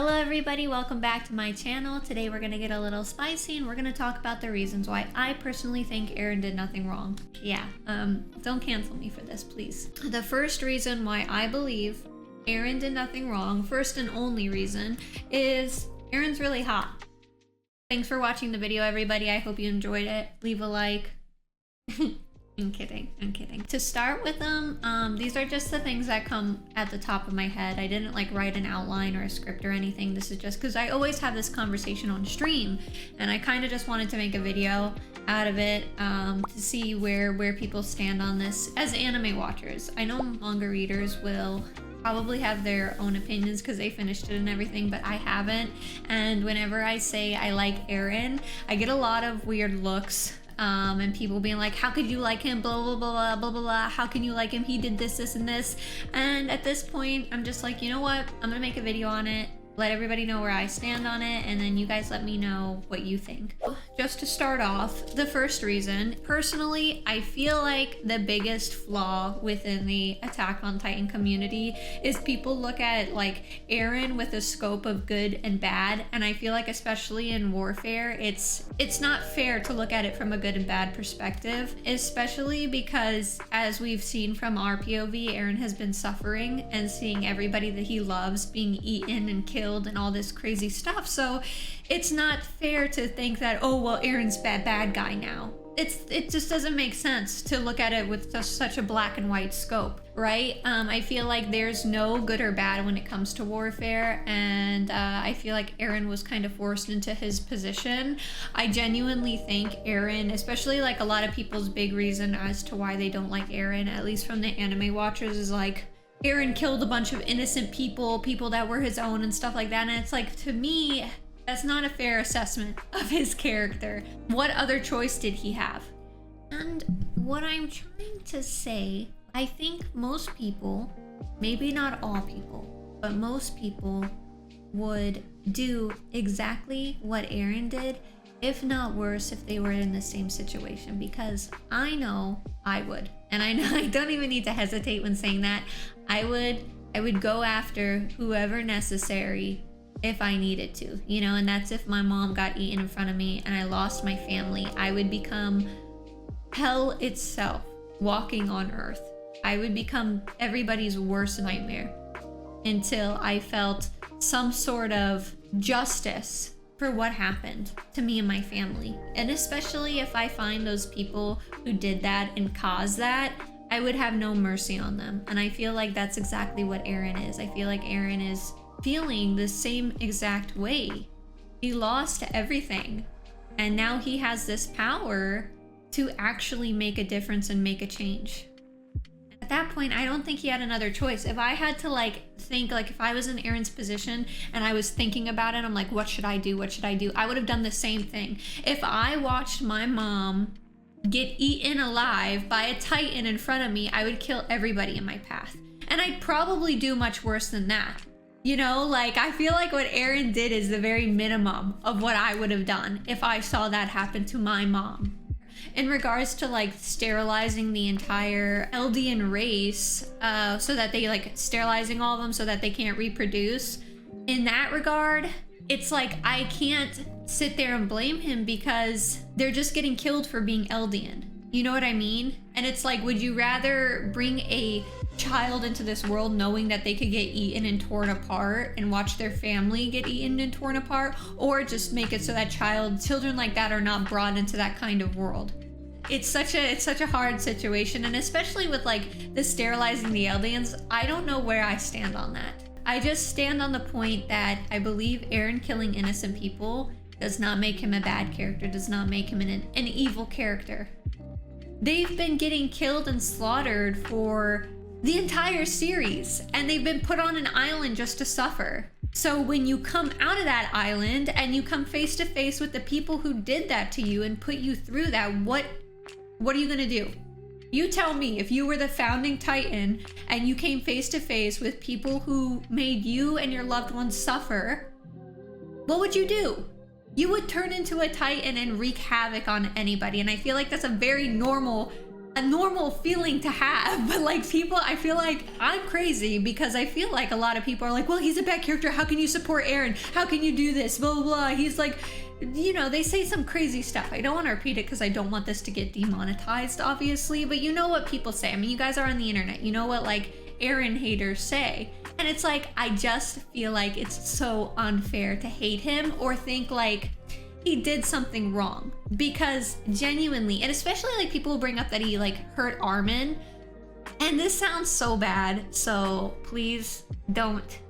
Hello everybody, welcome back to my channel. Today we're gonna get a little spicy and we're gonna talk about the reasons why I personally think Eren did nothing wrong. Yeah, don't cancel me for this, please. The first reason why I believe Eren did nothing wrong, first and only reason, is Eren's really hot. Thanks for watching the video, everybody. I hope you enjoyed it. Leave a like. I'm kidding. To start with them, these are just the things that come at the top of my head. I didn't like write an outline or a script or anything. This is just because I always have this conversation on stream and I kind of just wanted to make a video out of it to see where people stand on this as anime watchers. I know manga readers will probably have their own opinions because they finished it and everything, but I haven't. And whenever I say I like Eren, I get a lot of weird looks. And people being like, how could you like him, blah blah blah blah blah blah, how can you like him, he did this and this. And at this point I'm just like, you know what, I'm gonna make a video on it, let everybody know where I stand on it, and then you guys let me know what you think. Just to start off, the first reason, personally, I feel like the biggest flaw within the Attack on Titan community is people look at like Eren with a scope of good and bad, and I feel like especially in warfare, it's not fair to look at it from a good and bad perspective, especially because as we've seen from our POV, Eren has been suffering and seeing everybody that he loves being eaten and killed and all this crazy stuff. So it's not fair to think that, oh well, Eren's bad guy now. It just doesn't make sense to look at it with such a black and white scope, right? I feel like there's no good or bad when it comes to warfare, and I feel like Eren was kind of forced into his position. I genuinely think Eren, especially like a lot of people's big reason as to why they don't like Eren, at least from the anime watchers, is like Eren killed a bunch of innocent people that were his own and stuff like that. And it's like, to me, that's not a fair assessment of his character. What other choice did he have? And what I'm trying to say, I think most people, maybe not all people, but most people would do exactly what Eren did, if not worse, if they were in the same situation, because I know I would. And I know I don't even need to hesitate when saying that. I would go after whoever necessary if I needed to, you know, and that's if my mom got eaten in front of me and I lost my family. I would become hell itself walking on earth. I would become everybody's worst nightmare until I felt some sort of justice for what happened to me and my family. And especially if I find those people who did that and caused that, I would have no mercy on them. And I feel like that's exactly what Eren is. I feel like Eren is feeling the same exact way. He lost everything, and now he has this power to actually make a difference and make a change. At that point, I don't think he had another choice. If I had to like think, like if I was in Eren's position and I was thinking about it, I'm like, what should I do? What should I do? I would have done the same thing. If I watched my mom get eaten alive by a Titan in front of me, I would kill everybody in my path. And I'd probably do much worse than that. You know, like I feel like what Eren did is the very minimum of what I would have done if I saw that happen to my mom. In regards to like sterilizing the entire Eldian race, so that they like sterilizing all of them so that they can't reproduce, in that regard, it's like I can't sit there and blame him because they're just getting killed for being Eldian. You know what I mean? And it's like, would you rather bring a child into this world knowing that they could get eaten and torn apart and watch their family get eaten and torn apart, or just make it so that children like that are not brought into that kind of world? It's such a hard situation, and especially with like the sterilizing the Eldians, I don't know where I stand on that. I just stand on the point that I believe Eren killing innocent people does not make him a bad character, does not make him an evil character. They've been getting killed and slaughtered for the entire series, and they've been put on an island just to suffer. So when you come out of that island and you come face to face with the people who did that to you and put you through that, what are you gonna do? You tell me, if you were the founding Titan and you came face to face with people who made you and your loved ones suffer, what would you do? You would turn into a Titan and wreak havoc on anybody. And I feel like that's a very normal a normal feeling to have. But like people, I feel like I'm crazy because I feel like a lot of people are like, well, he's a bad character. How can you support Eren? How can you do this? Blah, blah, blah. He's like, you know, they say some crazy stuff. I don't want to repeat it because I don't want this to get demonetized, obviously, but you know what people say. I mean, you guys are on the internet. You know what like Eren haters say. And it's like, I just feel like it's so unfair to hate him or think like he did something wrong, because genuinely, and especially like people will bring up that he like hurt Armin, and this sounds so bad, so please don't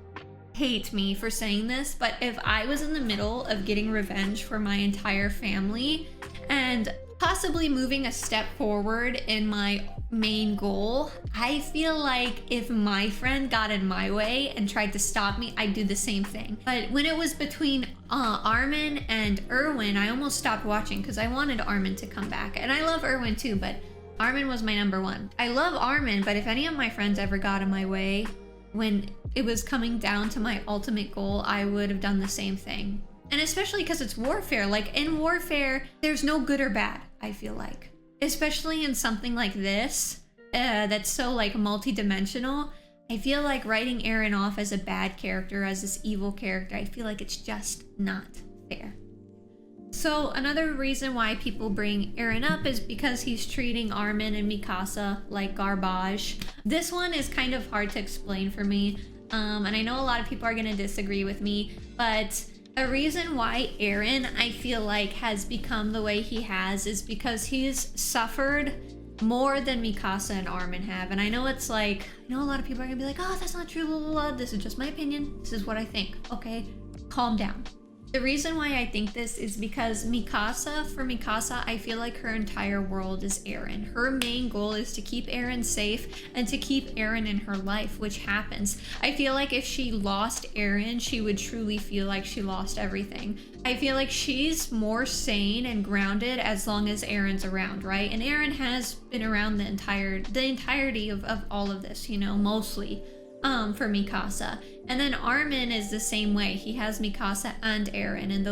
hate me for saying this, but if I was in the middle of getting revenge for my entire family and possibly moving a step forward in my main goal, I feel like if my friend got in my way and tried to stop me, I'd do the same thing. But when it was between Armin and Erwin, I almost stopped watching because I wanted Armin to come back. And I love Erwin too, but Armin was my number one. I love Armin, but if any of my friends ever got in my way when it was coming down to my ultimate goal, I would have done the same thing. And especially because it's warfare. Like in warfare, there's no good or bad, I feel like. Especially in something like this, that's so like multi-dimensional. I feel like writing Eren off as a bad character, as this evil character, I feel like it's just not fair. So another reason why people bring Eren up is because he's treating Armin and Mikasa like garbage. This one is kind of hard to explain for me, and I know a lot of people are gonna disagree with me, but a reason why Eren, I feel like, has become the way he has is because he's suffered more than Mikasa and Armin have. And I know it's like, I know a lot of people are gonna be like, oh, that's not true, blah, blah, blah. This is just my opinion. This is what I think. Okay, calm down. The reason why I think this is because for Mikasa, I feel like her entire world is Eren. Her main goal is to keep Eren safe and to keep Eren in her life, which happens. I feel like if she lost Eren, she would truly feel like she lost everything. I feel like she's more sane and grounded as long as Eren's around, right? And Eren has been around the entirety of all of this, you know, mostly. For Mikasa. And then Armin is the same way. He has Mikasa and Eren, and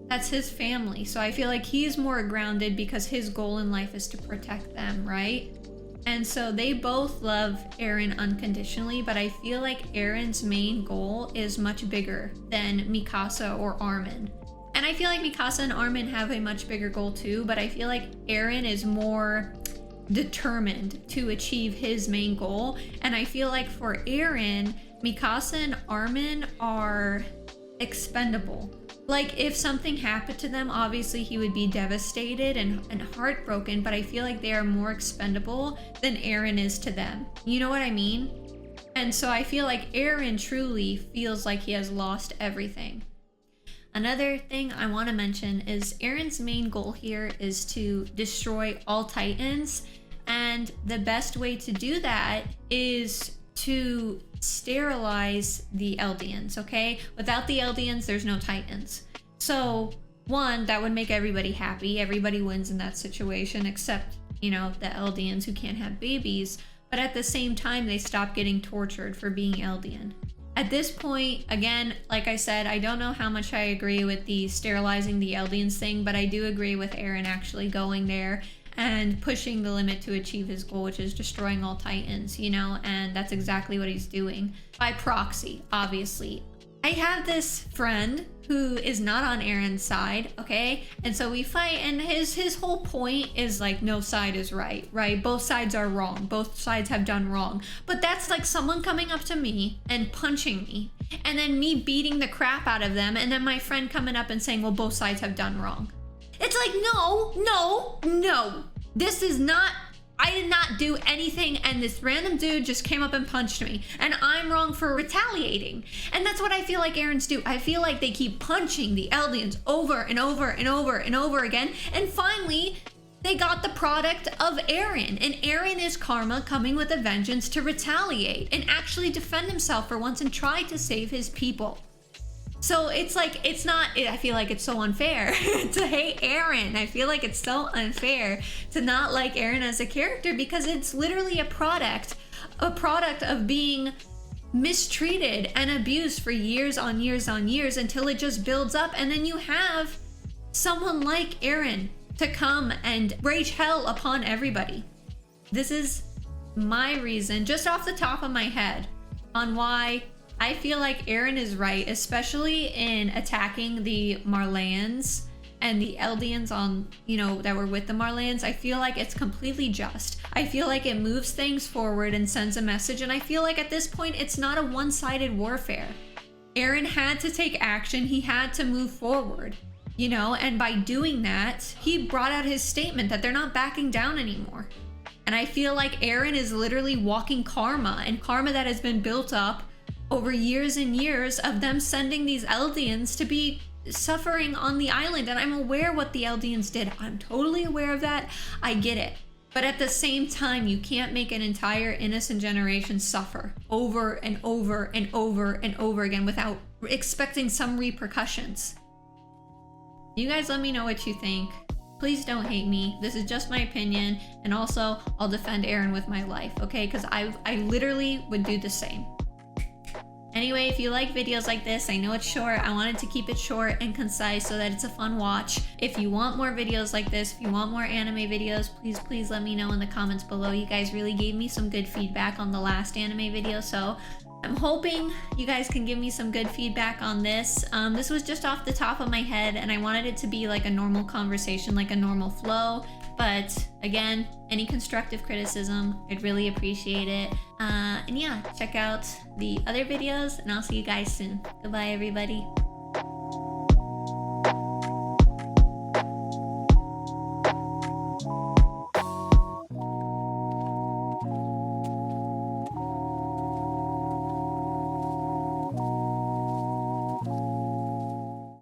that's his family. So I feel like he's more grounded because his goal in life is to protect them, right? And so they both love Eren unconditionally, but I feel like Eren's main goal is much bigger than Mikasa or Armin. And I feel like Mikasa and Armin have a much bigger goal too, but I feel like Eren is more determined to achieve his main goal. And I feel like for Eren, Mikasa and Armin are expendable. Like if something happened to them, obviously he would be devastated and heartbroken, but I feel like they are more expendable than Eren is to them. You know what I mean? And so I feel like Eren truly feels like he has lost everything. Another thing I want to mention is Eren's main goal here is to destroy all Titans, and the best way to do that is to sterilize the Eldians, okay? Without the Eldians, there's no Titans. So, one, that would make everybody happy. Everybody wins in that situation, except, you know, the Eldians who can't have babies. But at the same time, they stop getting tortured for being Eldian. At this point, again, like I said, I don't know how much I agree with the sterilizing the Eldians thing, but I do agree with Eren actually going there and pushing the limit to achieve his goal, which is destroying all Titans, you know, and that's exactly what he's doing. By proxy, obviously. I have this friend who is not on Eren's side, okay? And so we fight, and his whole point is like, no side is right? Both sides are wrong. Both sides have done wrong. But that's like someone coming up to me and punching me, and then me beating the crap out of them, and then my friend coming up and saying, well, both sides have done wrong. It's like, no. This is not, I did not do anything, and this random dude just came up and punched me, and I'm wrong for retaliating. And that's what I feel like Eren's do. I feel like they keep punching the Eldians over and over and over and over again, and finally, they got the product of Eren, and Eren is karma coming with a vengeance to retaliate and actually defend himself for once and try to save his people. So it's like, it's not, I feel like it's so unfair to hate Eren. I feel like it's so unfair to not like Eren as a character, because it's literally a product of being mistreated and abused for years on years on years until it just builds up. And then you have someone like Eren to come and rage hell upon everybody. This is my reason, just off the top of my head, on why I feel like Eren is right, especially in attacking the Marleyans and the Eldians on, you know, that were with the Marleyans. I feel like it's completely just. I feel like it moves things forward and sends a message, and I feel like at this point it's not a one-sided warfare. Eren had to take action, he had to move forward, you know, and by doing that, he brought out his statement that they're not backing down anymore. And I feel like Eren is literally walking karma, and karma that has been built up over years and years of them sending these Eldians to be suffering on the island. And I'm aware what the Eldians did. I'm totally aware of that. I get it. But at the same time, you can't make an entire innocent generation suffer over and over and over and over again without expecting some repercussions. You guys let me know what you think. Please don't hate me. This is just my opinion. And also, I'll defend Eren with my life, okay? Because I literally would do the same. Anyway, if you like videos like this, I know it's short. I wanted to keep it short and concise so that it's a fun watch. If you want more videos like this, if you want more anime videos, please let me know in the comments below. You guys really gave me some good feedback on the last anime video, so I'm hoping you guys can give me some good feedback on this. This was just off the top of my head, and I wanted it to be like a normal conversation, like a normal flow. But again, any constructive criticism, I'd really appreciate it. And yeah, check out the other videos, and I'll see you guys soon. Goodbye, everybody.